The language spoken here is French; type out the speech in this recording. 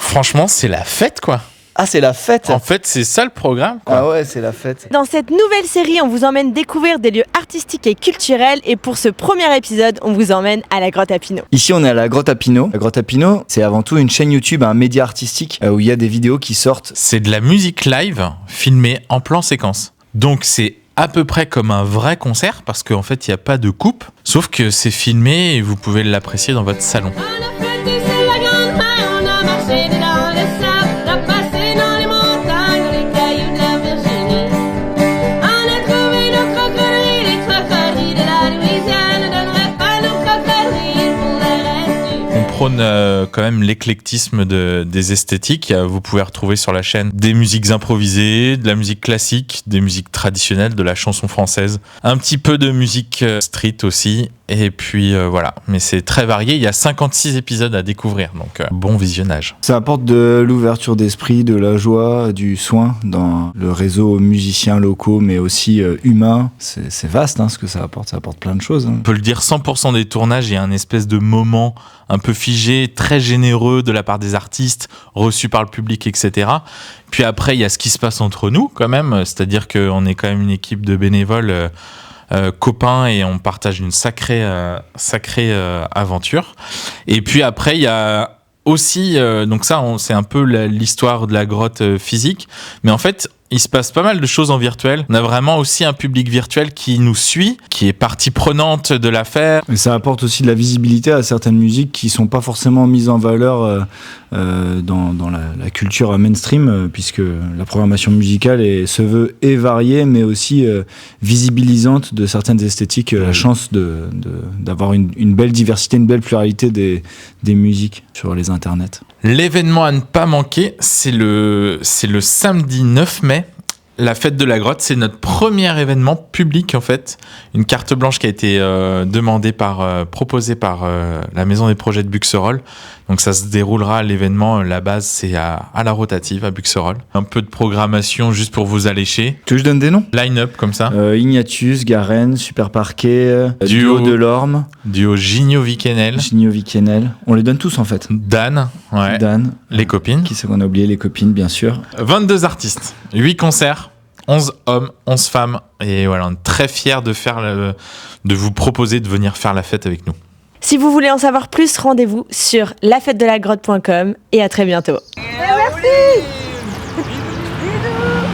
Franchement, c'est la fête, quoi. Ah, c'est la fête. En fait, c'est ça le programme, quoi. Ah ouais, c'est la fête. Dans cette nouvelle série, on vous emmène découvrir des lieux artistiques et culturels. Et pour ce premier épisode, on vous emmène à la Grotte à Pinot. Ici, on est à la Grotte à Pinot. La Grotte à Pinot, c'est avant tout une chaîne YouTube, un média artistique où il y a des vidéos qui sortent. C'est de la musique live filmée en plan séquence. Donc, c'est à peu près comme un vrai concert parce qu'en fait, il n'y a pas de coupe. Sauf que c'est filmé et vous pouvez l'apprécier dans votre salon. Prône quand même l'éclectisme des esthétiques. Vous pouvez retrouver sur la chaîne des musiques improvisées, de la musique classique, des musiques traditionnelles, de la chanson française, un petit peu de musique street aussi. Et puis voilà, mais c'est très varié. Il y a 56 épisodes à découvrir, donc bon visionnage. Ça apporte de l'ouverture d'esprit, de la joie, du soin dans le réseau musiciens locaux, mais aussi humains. C'est vaste ce que ça apporte plein de choses. On peut le dire, 100% des tournages, il y a un espèce de moment un peu figé, très généreux de la part des artistes, reçu par le public, etc. Puis après, il y a ce qui se passe entre nous quand même, c'est-à-dire qu'on est quand même une équipe de bénévoles copains et on partage une sacrée aventure. Et puis après, il y a aussi, donc ça, c'est un peu l'histoire de la grotte physique, mais en fait, il se passe pas mal de choses en virtuel. On a vraiment aussi un public virtuel qui nous suit, qui est partie prenante de l'affaire. Et ça apporte aussi de la visibilité à certaines musiques qui sont pas forcément mises en valeur dans la culture mainstream, puisque la programmation musicale se veut et variée, mais aussi visibilisante de certaines esthétiques. La chance d'avoir une belle diversité, une belle pluralité des musiques sur les internets. L'événement à ne pas manquer, c'est le samedi 9 mai. La fête de la grotte, c'est notre premier événement public en fait. Une carte blanche qui a été proposée par la Maison des Projets de Buxerolles. Donc ça se déroulera, l'événement, la base c'est à la Rotative à Buxerolles. Un peu de programmation juste pour vous allécher. Tu veux que je donne des noms ? Line-up comme ça. Ignatius, Garen, Super Parquet, Duo de l'Orme. Duo Gignot-Viquenel. Gignot-Viquenel. On les donne tous en fait. Dan, ouais. Dan. Les copines. Qui c'est qu'on a oublié ? Les copines, bien sûr. 22 artistes, 8 concerts. 11 hommes, 11 femmes, et voilà, on est très fiers de vous proposer de venir faire la fête avec nous. Si vous voulez en savoir plus, rendez-vous sur lafêtedelagrotte.com et à très bientôt. Merci.